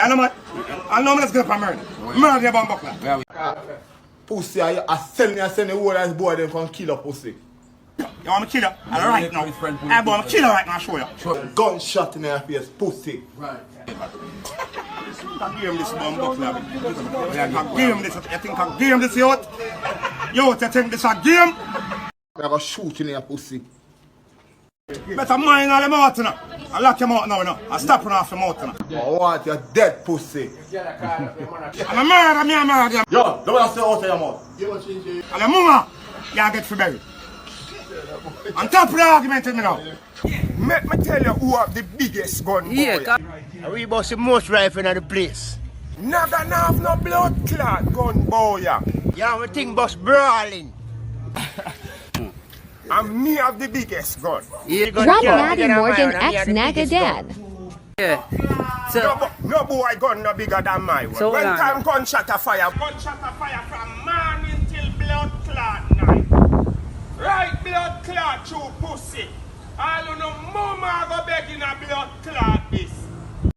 I know let's get up and murder. Murder your bumbuckler. Pussy, I sell me and send the whole ass boy them can kill a pussy. You want me to kill her? Right now. I want to kill her right now, I'll show you. Gunshot in her face, pussy. Right. I give him this bumbuckler. I give him this. You think I give him this, youth? Youth, you think this a game? I'm going to shoot in your pussy. Better mind all them out now. I lock him out now. I stop him off him out now. I want your dead pussy. I'm a murder, me a murder. Yo, don't want to say out of your mouth. And the mama, you get for buried. On top of the argument with me now. Let me tell you who have the biggest gun, boy. Yeah, we bust the most rifle in the place. Not gonna have no blood clot gun, boy. Yeah, we think bust brawling. And me have the biggest gun. Yeah, Drop Natty Morgan X Nagadad. Yeah. So, No boy gun no bigger than my one. So when long. time gunshot a fire from morning till blood clot night. Right blood clot through pussy.